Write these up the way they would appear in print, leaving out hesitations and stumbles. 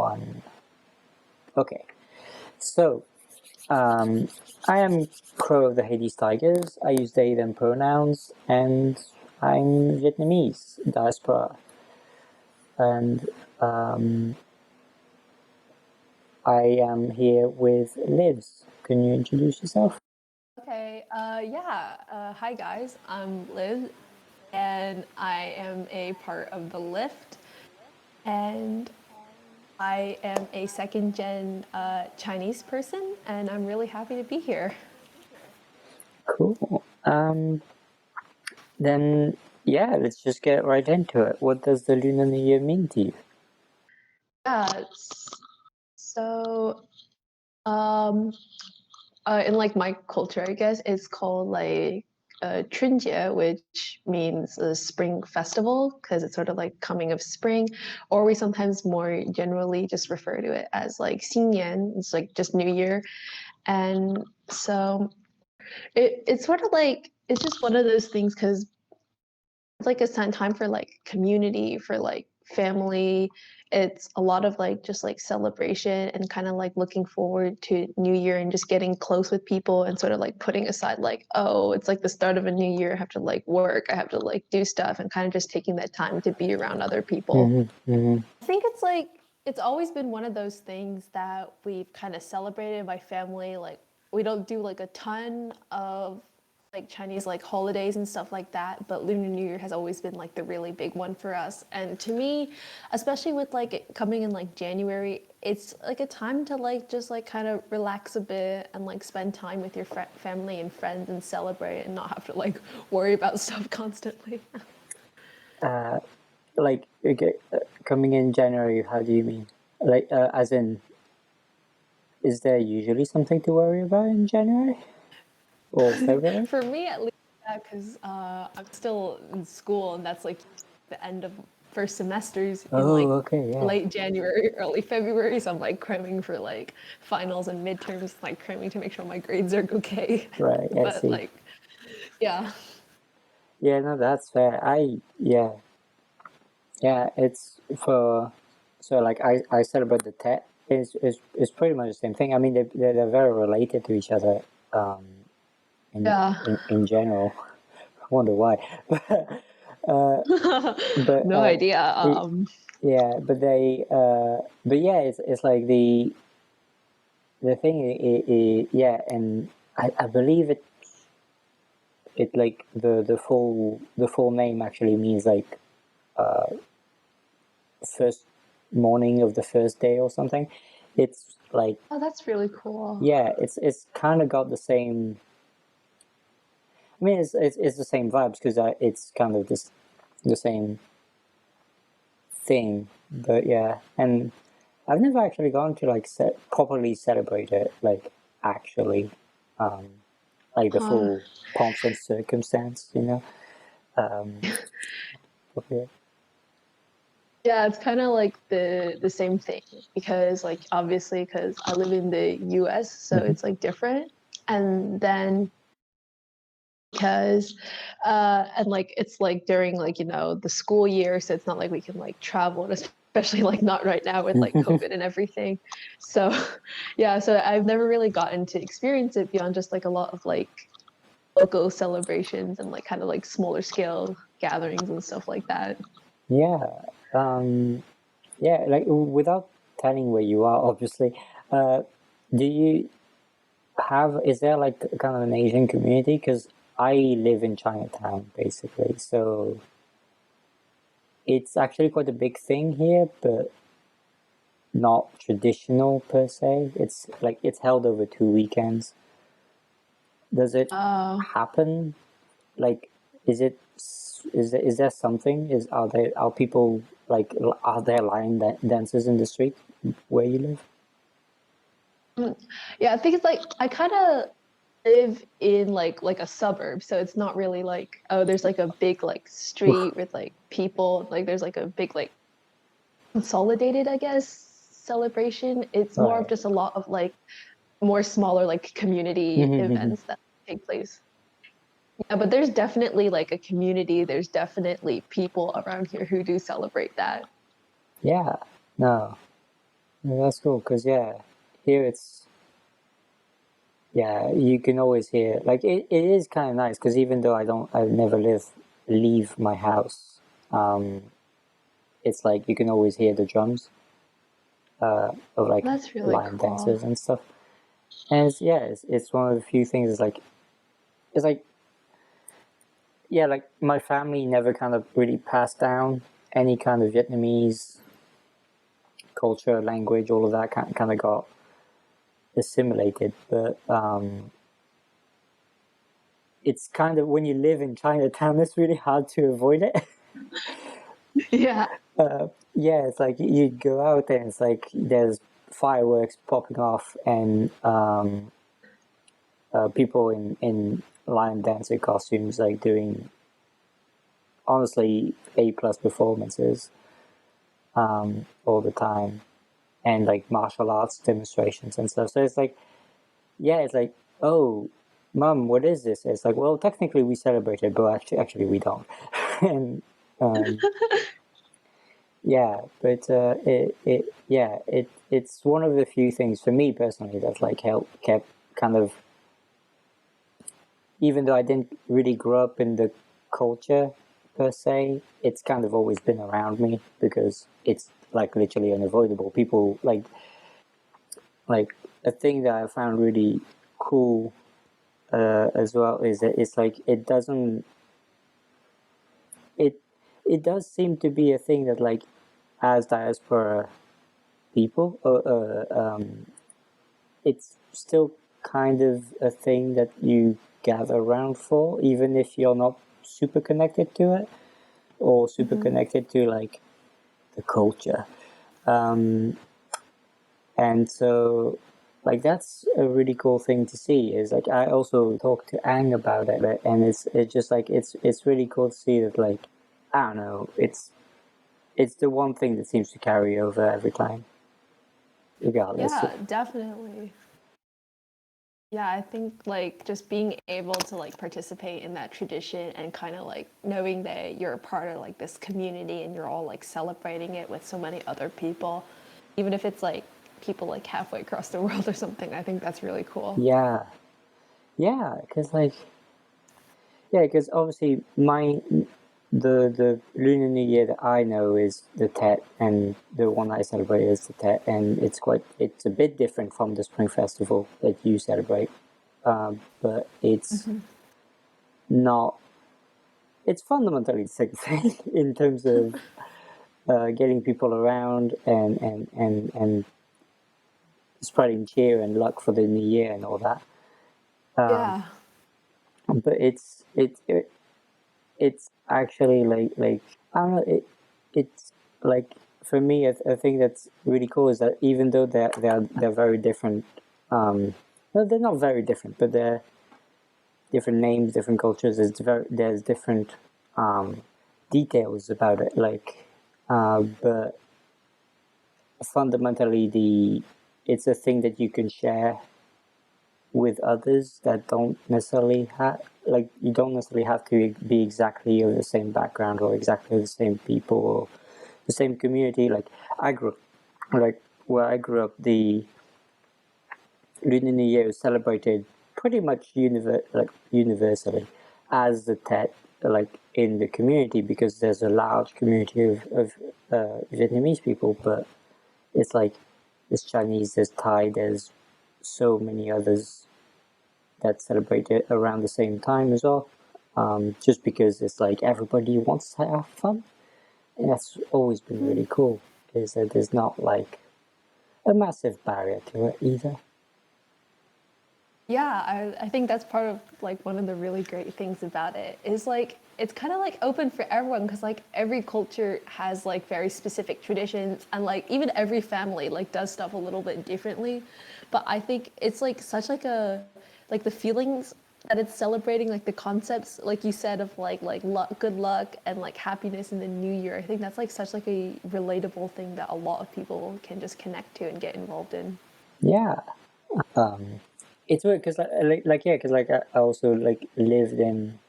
one. Okay, so I am Crow of the Hades Tigers. I use they, them pronouns, and I'm Vietnamese diaspora. And I am here with Liz. Can you introduce yourself? Okay, hi guys, I'm Liz, and I am a part of the Lift, and I am a second gen Chinese person, and I'm really happy to be here. Cool. Then, yeah, let's just get right into it. What does the Lunar New Year mean to you? Yeah, so um, in like my culture, I guess it's called like Chunjie, which means a spring festival because it's sort of like coming of spring, or we sometimes more generally just refer to it as like 新年. It's like just New Year, and so it's sort of like it's just one of those things because it's like a time for like community, for like family. It's a lot of like just like celebration and kind of like looking forward to New Year and just getting close with people and sort of like putting aside like, oh, it's like the start of a new year. I have to like work, I have to like do stuff, and kind of just taking that time to be around other people. I think it's like it's always been one of those things that we've kind of celebrated by family. Like we don't do like a ton of like Chinese like holidays and stuff like that, but Lunar New Year has always been like the really big one for us. And to me, especially with like it coming in like January, it's like a time to like just like kind of relax a bit and like spend time with your family and friends and celebrate and not have to like worry about stuff constantly. Like, okay, coming in January, how do you mean? Like, as in, is there usually something to worry about in January or February? For me, at least, yeah, because I'm still in school, and that's like the end of first semesters in Oh, like okay, yeah. late January, early February. So I'm like cramming for like finals and midterms, like cramming to make sure my grades are okay. Right, I But see. like, yeah. Yeah, no, that's fair. Yeah, it's for, so like I celebrate the Tet. It's pretty much the same thing. I mean, they're very related to each other, um, Yeah. in general. I wonder why. But No idea. yeah, but yeah, it's like the thing yeah, and I believe it like the full name actually means like first morning of the first day or something. It's like, Oh, that's really cool. yeah, it's kind of got the same. I mean, it's the same vibes because it's kind of this the same thing, but yeah, and I've never actually gone to like properly celebrate it, like actually, um, like the Huh. full pomps and circumstance, you know. Um, okay. Yeah, it's kind of like the same thing because like obviously because I live in the US, so Mhm. it's like different. And then because and like it's like during like the school year, so it's not like we can like travel, and especially like not right now with like COVID and everything. So yeah, so I've never really gotten to experience it beyond just like a lot of like local celebrations and like kind of like smaller scale gatherings and stuff like that. Yeah, yeah, like without telling where you are, obviously, uh, do you is there like kind of an Asian community? Because I live in Chinatown, basically, so it's actually quite a big thing here, but not traditional per se. It's like it's held over 2 weekends. Does it Oh. happen? Like, is it is there something? Are people like are there line dancers in the street where you live? Yeah, I think it's like I kind of live in like a suburb, so it's not really like, oh, there's like a big like street with like people, like there's like a big like consolidated, I guess, celebration. It's more of Right. just a lot of like more smaller like community events that take place. Yeah, but there's definitely like a community, there's definitely people around here who do celebrate that. Yeah. No. Yeah, that's cool because here it's you can always hear like it is kind of nice because even though I never leave my house, um, it's like you can always hear the drums of like That's really line cool. dancers and stuff. And it's one of the few things. It's like like my family never kind of really passed down any kind of Vietnamese culture, language, all of that kind of got assimilated. But it's kind of when you live in Chinatown, it's really hard to avoid it. Yeah. It's like you go out there and it's like there's fireworks popping off and people in line dancer costumes like doing honestly A+ performances all the time and like martial arts demonstrations and stuff. So it's like it's like, oh, mum, what is this? It's like, well, technically we celebrate it, but actually we don't. And um, but it's one of the few things for me personally that like helped kept kind of, even though I didn't really grow up in the culture per se, it's kind of always been around me because it's like literally unavoidable. People like a thing that I found really cool as well is that it's like it it does seem to be a thing that like as diaspora people it's still kind of a thing that you gather around for even if you're not super connected to it or super Hmm. connected to like the culture and so like that's a really cool thing to see is like I also talked to Ang about it and it's just like it's really cool to see that like I don't know it's the one thing that seems to carry over every time regardless. Yeah, definitely. Yeah, I think like just being able to like participate in that tradition and kind of like knowing that you're a part of like this community and you're all like celebrating it with so many other people, even if it's like people like halfway across the world or something, I think that's really cool. Yeah, because like because obviously the Lunar New Year that I know is the Tet, and the one I celebrate is the Tet, and it's a bit different from the Spring Festival that you celebrate, but it's Hmm. not. It's fundamentally the same thing in terms of getting people around and spreading cheer and luck for the new year and all that. Yeah. But it's actually like I don't know it's like for me a thing that's really cool is that even though they're very different well they're not very different but they're different names different cultures there's different details about it like but fundamentally the it's a thing that you can share with others that don't necessarily have like you don't necessarily have to be exactly of the same background or exactly the same people or the same community like I grew like where I grew up the Lunar New Year is celebrated pretty much universally as the Tet like in the community because there's a large community of Vietnamese people but it's like there's Chinese there's Thai there's so many others that celebrate it around the same time as well. Just because it's like everybody wants to have fun, and that's always been Mm. really cool. Is that there's not like a massive barrier to it either. Yeah, I think that's part of like one of the really great things about it is like it's kind of like open for everyone because like every culture has like very specific traditions and like even every family like does stuff a little bit differently. But I think it's like such like a like the feelings that it's celebrating like the concepts like you said of like luck, good luck and like happiness in the new year. I think that's like such like a relatable thing that a lot of people can just connect to and get involved in. Yeah, it's weird because because like I also like lived in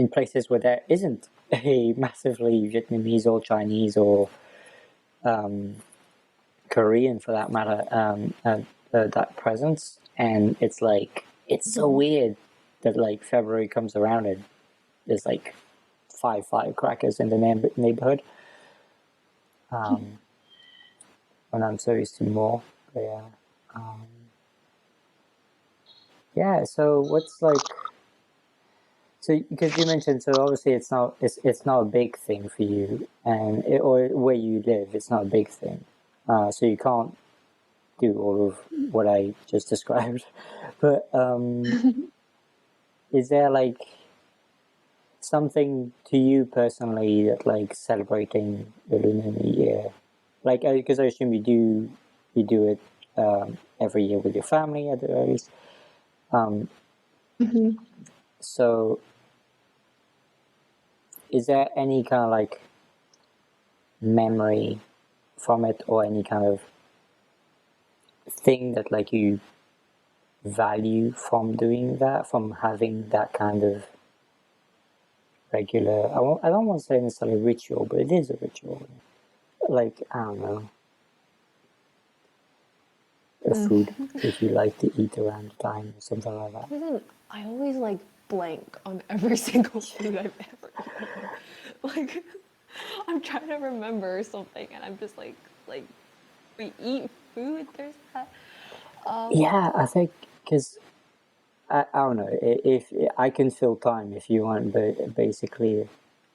places where there isn't a massively Vietnamese or Chinese or Korean for that matter, that presents, and it's like it's so weird that like February comes around and there's like five firecrackers in the neighborhood. When I'm so used to more, but yeah, yeah. So what's like? So because you mentioned, so obviously it's not a big thing for you, and or where you live, it's not a big thing. So you can't do all of what I just described. But is there like something to you personally that like celebrating the Lunar New Year, like because I assume you do it every year with your family at the very least. So is there any kind of like memory from it or any kind of thing that like you value from doing that, from having that kind of regular, I don't want to say necessarily ritual, but it is a ritual. Like, I don't know, a food that you like to eat around the time or something like that. I always like blank on every single food I've ever eaten. Like, I'm trying to remember something, and I'm just like we eat food. There's that. Yeah, I think because I don't know if I can fill time if you want, but basically,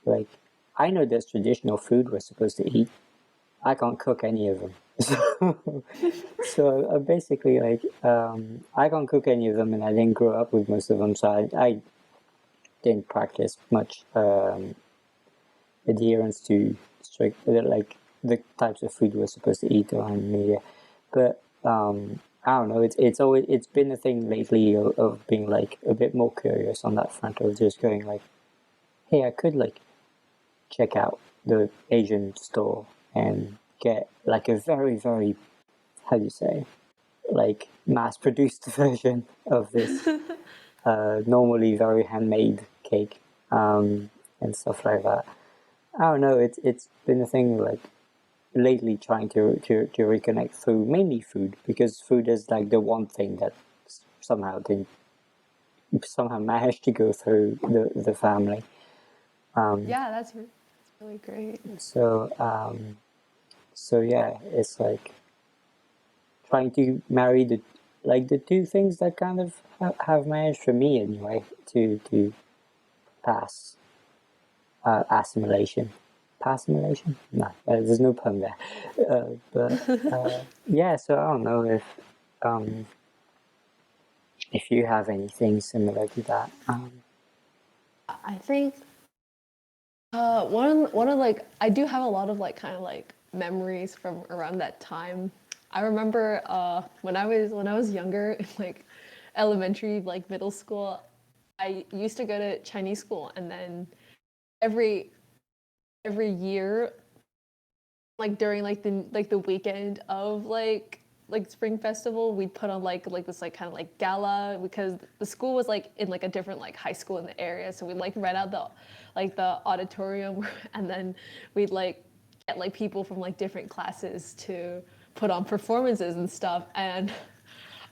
like I know there's traditional food we're supposed to eat. I can't cook any of them, so basically, like I can't cook any of them, and I didn't grow up with most of them, so I didn't practice much adherence to strict like the types of food we're supposed to eat around New Year, but I don't know. It's been a thing lately of being like a bit more curious on that front of just going like, hey, I could like check out the Asian store and get like a very how do you say like mass produced version of this normally very handmade cake and stuff like that. I don't know. It's been a thing like lately trying to reconnect through mainly food because food is like the one thing that somehow didn't somehow managed to go through the family. Yeah, that's really great. So so yeah, it's like trying to marry the like the two things that kind of have managed for me anyway to pass assimilation. Passimilation? No, there's no pun there. But yeah, so I don't know um, if you have anything similar to that. I think one of like I do have a lot of like kind of like memories from around that time. I remember when I was younger, in like elementary, like middle school, I used to go to Chinese school, and then every every year, like during like the weekend of like spring festival, we'd put on like this like kind of like gala because the school was like in like a different like high school in the area, so we'd like rent out the auditorium and then we'd like get like people from like different classes to put on performances and stuff. And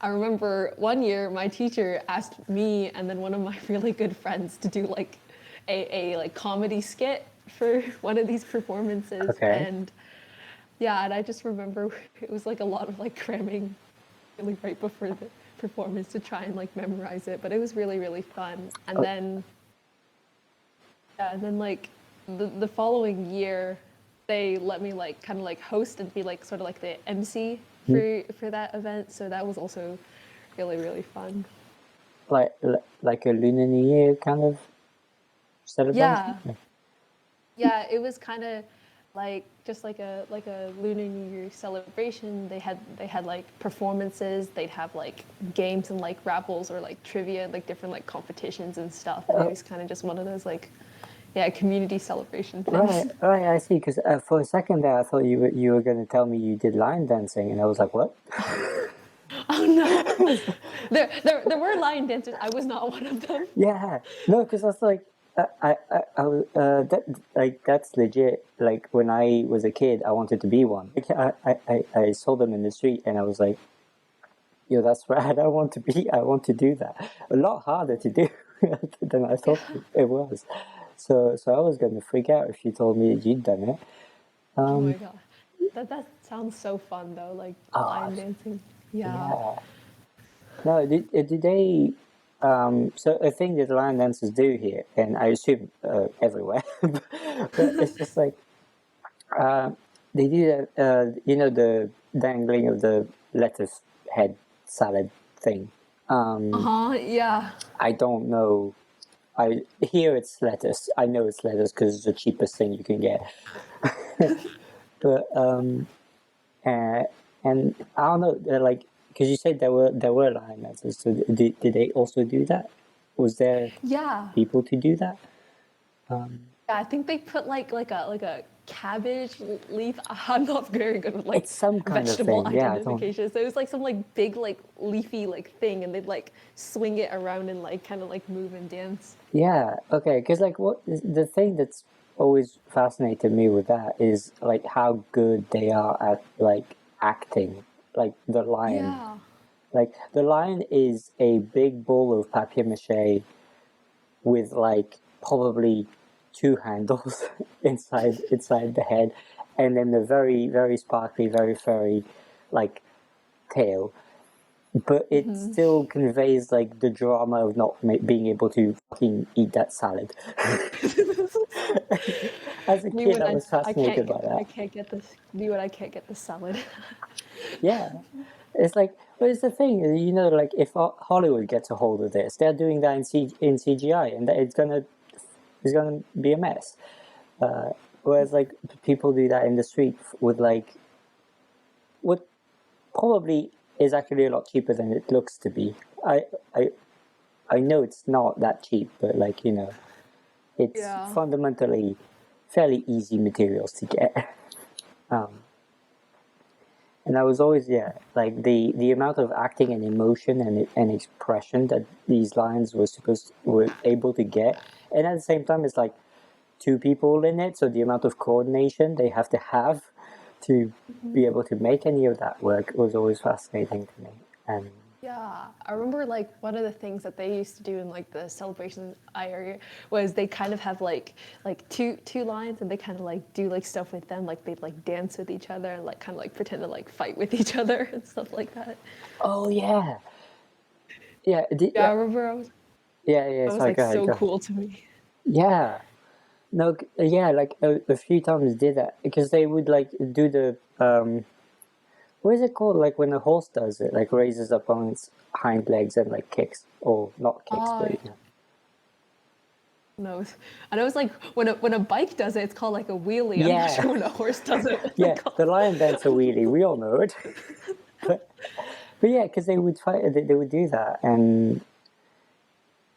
I remember one year my teacher asked me and then one of my really good friends to do like a like comedy skit for one of these performances. Okay. And yeah, and I just remember it was like a lot of like cramming really right before the performance to try and like memorize it, but it was really really fun. And Oh, then yeah, and then like the following year they let me like kind of like host and be like sort of like the MC hmm. for that event, so that was also really really fun. Like a Lunar New Year kind of celebration? Yeah, yeah, it was kind of like just like a Lunar New Year celebration. They had like performances. They'd have like games and like raffles or like trivia, like different like competitions and stuff. And it Oh, was kind of just one of those like yeah community celebration things. right, I see. Because for a second there, I thought you were going to tell me you did line dancing, and I was like, what? Oh no, there were lion dancers. I was not one of them. Yeah, no, because I was like, that's legit. Like when I was a kid, I wanted to be one. Like, I saw them in the street, and I was like, "Yo, that's rad! I want to do that." A lot harder to do than I thought it was. So I was gonna freak out if you told me you'd done it. Oh my Um, god. That sounds so fun though, like oh line dancing. Yeah. yeah. No, did they? So a thing that line dancers do here, and I assume everywhere, but it's just like they do that. You know, the dangling of the lettuce head salad thing. Uh-huh, yeah. I don't know. I Here it's lettuce. I know it's lettuce because it's the cheapest thing you can get. But uh, and I don't know. Like because you said there were line dancers. So did they also do that? Was there Yeah. people to do that? Yeah, I think they put like a cabbage leaf. I'm not very good with like It's some kind of vegetable thing. Yeah, I don't. identification. So it was like some like big like leafy like thing, and they'd like swing it around and like kind of like move and dance. Yeah, okay. Because like what the thing that's always fascinated me with that is like how good they are at like acting. Like the lion. Yeah. Like the lion is a big ball of papier mache with like probably two handles inside the head, and then the very sparkly, very furry like tail. But it still conveys like the drama of not being able to fucking eat that salad. As a Me kid, when I was fascinated by I that. can't get this. Me when I can't get the salad. Yeah, it's like, but it's the thing, you know, like if Hollywood gets a hold of this, they're doing that in CGI, and it's gonna be a mess. Whereas like people do that in the street with like what probably is actually a lot cheaper than it looks to be. I I know it's not that cheap, but like it's Yeah. fundamentally fairly easy materials to get. Um, and I was always, yeah, like the amount of acting and emotion and expression that these lines were able to get, and at the same time, it's like two people in it, so the amount of coordination they have to be able to make any of that work was always fascinating to me. And Yeah, I remember like one of the things that they used to do in like the celebration area was they kind of have like two lines and they kind of like do like stuff with them, like they'd like dance with each other and like kind of like pretend to like fight with each other and stuff like that. oh yeah, yeah, Yeah, I remember yeah, yeah. that was Sorry, like go ahead, so go ahead. cool to me. Yeah, no, yeah, like a few times did that because they would like do the what is it called? Like when a horse does it, like raises up on its hind legs and like kicks, or not kicks, but I know. I know it's like when a bike does it, it's called like a wheelie. I'm not yeah, sure when a horse does it, what's it yeah. The called? lion dancer wheelie, we all know it. but but yeah, because they would fight, they would do that, and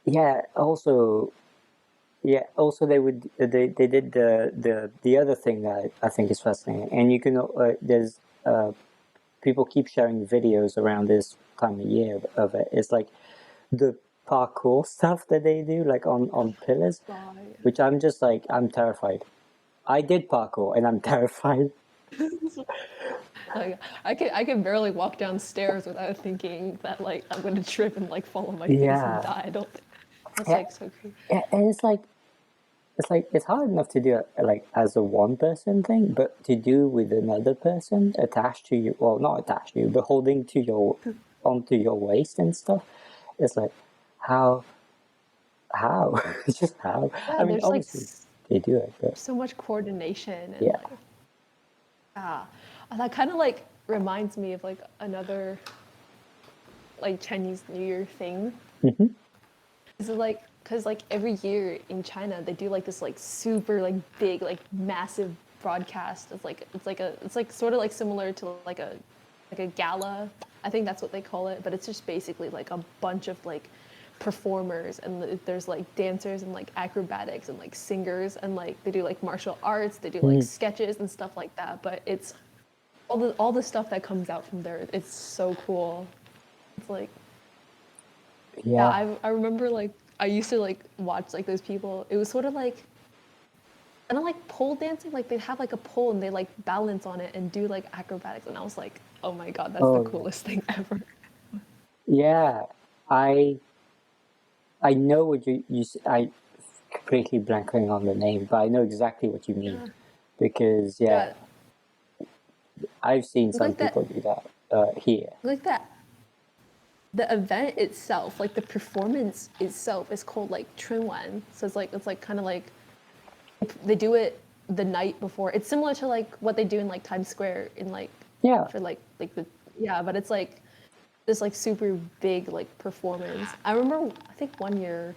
yeah, also they did the other thing that I think is fascinating, and you can there's people keep sharing videos around this time of year of it. It's like the parkour stuff that they do, like on pillars, Right. which I'm just like I'm terrified. I did parkour and I'm terrified. Like I can barely walk downstairs without thinking that like I'm gonna trip and like fall on my face and Yeah, die. I don't. That's yeah, like so crazy. yeah, and it's hard enough to do it like as a one person thing, but to do with another person attached to you, well, not attached to you, but holding to your onto your waist and stuff. It's like how how it's just how. I Yeah, mean, there's like obviously they do it, but so much coordination and yeah. like ah, and that kind of like reminds me of like another like Chinese New Year thing. Hmm. Is it like because like every year in China they do like this like super like big like massive broadcast. It's like sort of like similar to like a gala. I think that's what they call it, but it's just basically like a bunch of like performers and there's like dancers and like acrobatics and like singers and like they do like martial arts, they do like Mm. sketches and stuff like that, but it's all the stuff that comes out from there. It's so cool. It's like yeah, Yeah. I remember like I used to like watch like those people. It was sort of like kind of like pole dancing. Like they'd have like a pole and they like balance on it and do like acrobatics. And I was like, oh my god, that's the Oh yeah, coolest thing ever. yeah. I I know what I completely blanking on the name, but I know exactly what you mean Yeah, because yeah, yeah. I've seen some Like that, people do that here. like that. The event itself, like the performance itself, is called like Chunwan. So it's like kind of like they do it the night before. It's similar to like what they do in like Times Square in like Yeah. for like the yeah, but it's like this like super big like performance. I remember I think one year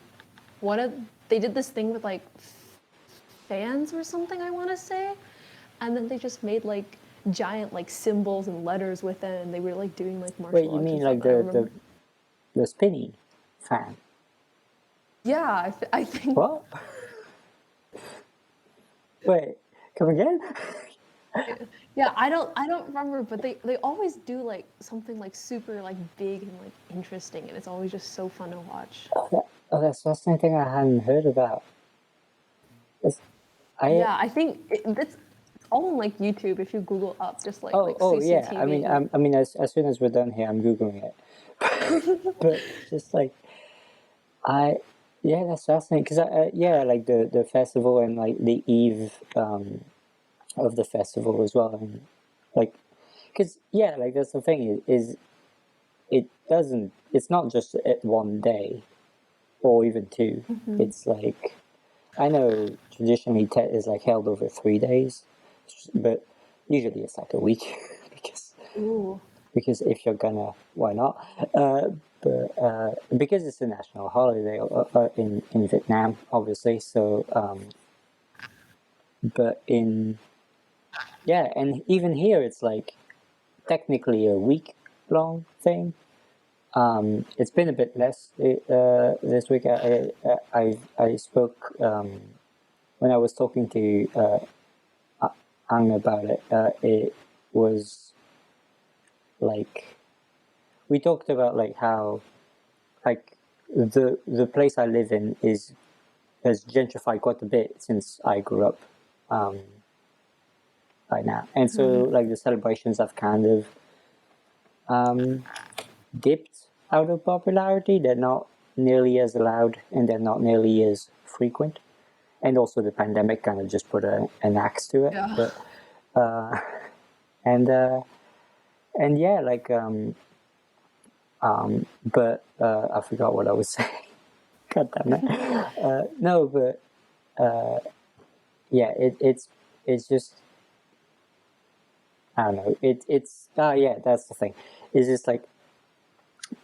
one of they did this thing with like fans or something I want to say, and then they just made like giant like symbols and letters with it, and they were like doing like Wait, martial you arts and mean stuff. like And I remember, the spinny fan? yeah, I think What? Wait, come again? yeah, I don't remember, but they always do like something like super like big and like interesting, and it's always just so fun to watch. Oh, that's fascinating. I hadn't heard about. It's, I Yeah, I think it's all on like YouTube. If you Google up just like oh yeah. I mean, CCTV. I mean, as soon as we're done here, I'm googling it. But it's just like I, yeah, that's fascinating because yeah, like the festival and like the eve of the festival as well, and like because yeah, like that's the thing is it doesn't. It's not just at one day or even two. Mhm. It's like I know traditionally Tet is like held over 3 days, but usually it's like a week because Ooh. if you're gonna, why not? But because it's a national holiday in Vietnam, obviously. So, but in yeah, and even here it's like technically a week long thing. It's been a bit less this week. I spoke when I was talking to Ang about it. It was like we talked about like how like the place I live in is has gentrified quite a bit since I grew up um, by now, and so Mhm. like the celebrations have kind of um, dipped out of popularity. They're not nearly as loud, and they're not nearly as frequent. And also the pandemic kind of just put an axe to it. Yeah. But and yeah, like but I forgot what I was saying. God damn it. No, but yeah, it's just I don't know. It's yeah, that's the thing. It's just like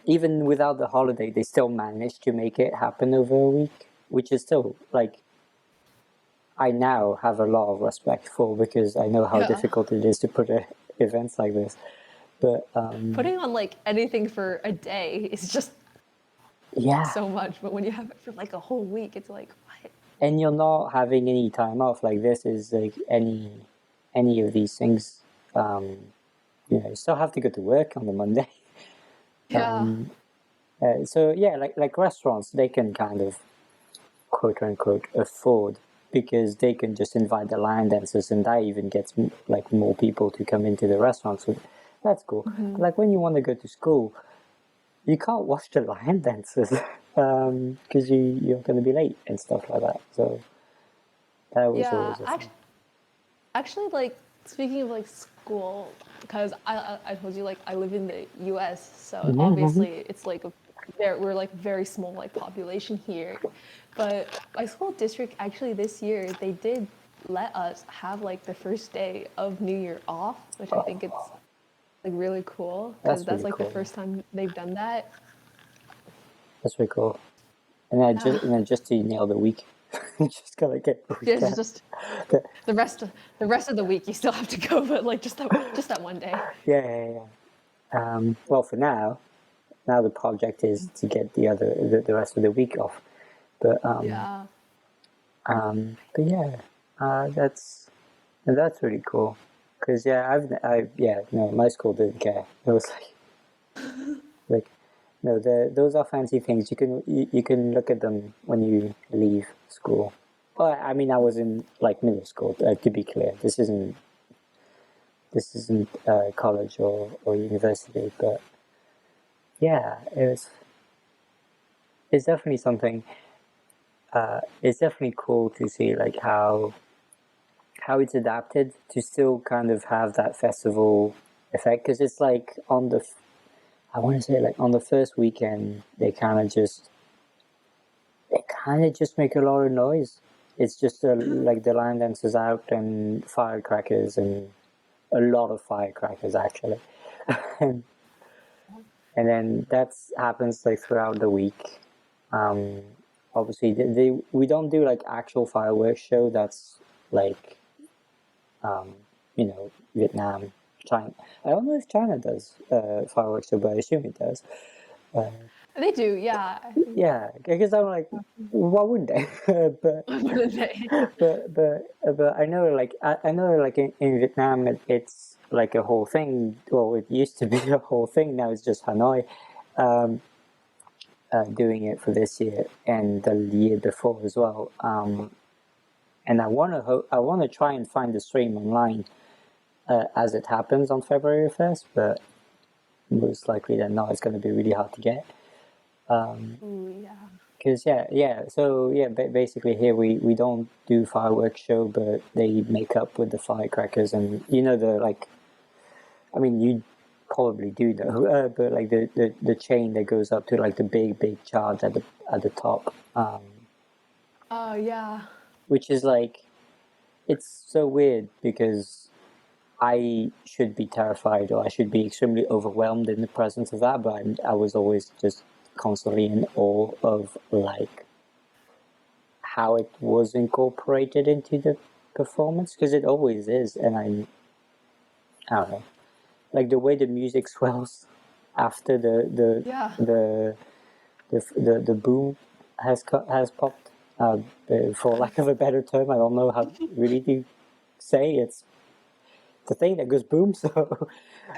even without the holiday, they still managed to make it happen over a week, which is still like I now have a lot of respect for because I know how Yeah. difficult it is to put events like this. But Putting on like anything for a day is just yeah, so much, but when you have it for like a whole week, it's like what? and you're not having any time off. Like this is like any of these things. Um, you still have to go to work on the Monday. Yeah. So yeah, like restaurants, they can kind of quote unquote afford because they can just invite the lion dancers, and that even gets like more people to come into the restaurant. So that's cool. But Mhm. like when you want to go to school, you can't watch the lion dancers because you're going to be late and stuff like that. So that was Yeah. always a thing. Actually, like speaking of like school, because I told you like I live in the U.S., so Mm-hmm. obviously it's like we're like very small like population here, but my school district actually this year they did let us have like the first day of New Year off, which I think it's like really cool because That's that's really like the cool. first time they've done that. That's really cool. And then Yeah, just to nail the week, you just gotta get the yeah, weekend. just the rest of the week you still have to go, but like just that one day. Yeah, yeah, yeah. Well, for now the project is to get the rest of the week off. But Yeah. but yeah, that's really cool. Cause yeah, I yeah no, my school didn't care. It was like No, those are fancy things. You can look at them when you leave school. Well, I mean, I was in like middle school. To be clear, this isn't college or university, but yeah, it's definitely something. It's definitely cool to see like how it's adapted to still kind of have that festival effect because it's like I want to say like on the first weekend they kind of just make a lot of noise. It's just like the line dances out and firecrackers and a lot of firecrackers actually, and then that happens like throughout the week. Um, Obviously, we don't do like actual fireworks show. That's like um, Vietnam, China. I don't know if China does fireworks show, but I assume it does. Uh, They do, yeah. I think. yeah, because I'm like, why wouldn't they? but What are they? but I know like I know like in Vietnam it's like a whole thing. Well, it used to be a whole thing. Now it's just Hanoi um, doing it for this year and the year before as well. And I want to try and find the stream online as it happens on February 1st, but most likely than not, it's going to be really hard to get. Ooh, yeah. Because basically here we don't do fireworks show, but they make up with the firecrackers, and the like. I mean, you probably do know, but like the chain that goes up to like the big charge at the top, Oh, yeah. which is like it's so weird because I should be terrified or I should be extremely overwhelmed in the presence of that, but I was always just constantly in awe of like how it was incorporated into the performance because it always is, and I don't know, like the way the music swells after Yeah. the boom has popped. For lack of a better term, I don't know how really to say it's the thing that goes boom. So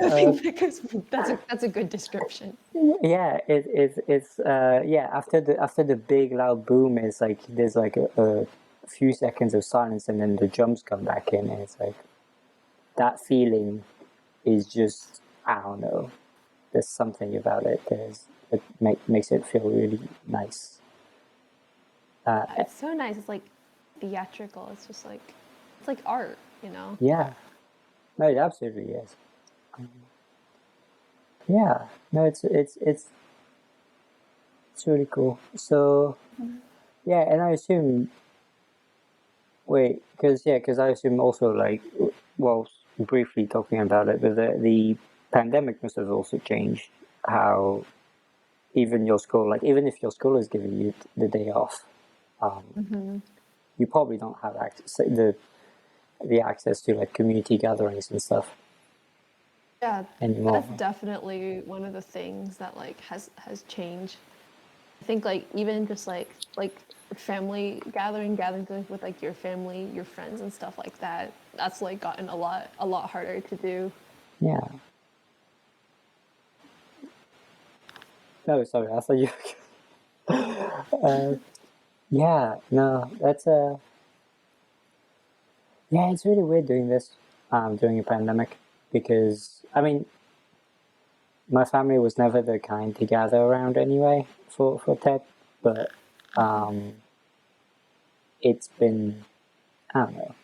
I think that's a good description. yeah, it's after the big loud boom is like there's like a few seconds of silence and then the drums come back in and it's like that feeling is just I don't know. There's something about it makes it feel really nice. Yeah, it's so nice. It's like theatrical. It's like art, you know. Yeah, no, it absolutely is. Yeah, no, it's really cool. So yeah, and I assume because I assume also like well, briefly talking about it, but the pandemic must have also changed how even your school, like even if your school is giving you the day off, Mm-hmm. you probably don't have access the access to like community gatherings and stuff Yeah, anymore. that's definitely one of the things that like has changed. I think like even just like family gatherings with like your family, your friends and stuff like that. That's like gotten a lot harder to do. Yeah. No, sorry, I thought you. Yeah, no, that's yeah, it's really weird doing this during a pandemic because I mean my family was never the kind to gather around anyway for TED, but um, it's been I don't know.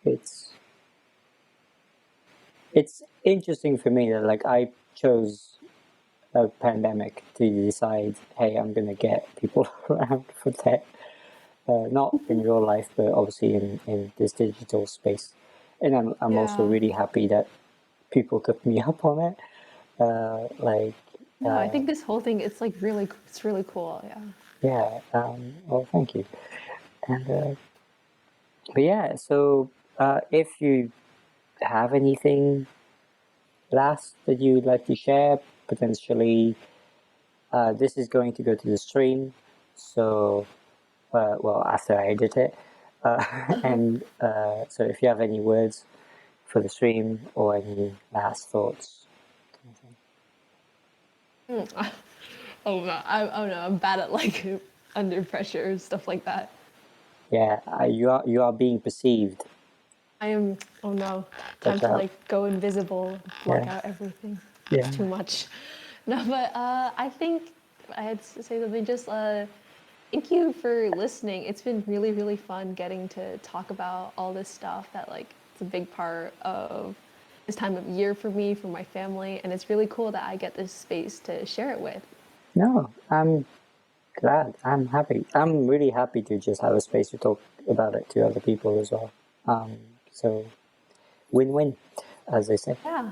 It's it's interesting for me that like I chose a pandemic to decide, hey, I'm gonna get people around for TED. Not in real life, but obviously in this digital space. And I'm also Yeah. really happy that people took me up on it. Like, No, I think this whole thing it's really cool. Yeah. yeah, well, thank you. And, but yeah, so if you have anything last that you'd like to share, potentially, this is going to go to the stream. So, well, after I edit it. And so if you have any words for the stream or any last thoughts. Oh no, oh no, I'm bad at like under pressure stuff like that. Yeah, you are being perceived. I am. Oh no, time Watch to out. like go invisible, block Yeah, out everything. yeah. It's too much. No, but I think I had to say something. Just thank you for listening. It's been really, really fun getting to talk about all this stuff that like it's a big part of this time of year for me, for my family, and it's really cool that I get this space to share it with. No, I'm glad. I'm happy. I'm really happy to just have a space to talk about it to other people as well. So win-win, as they say. Yeah.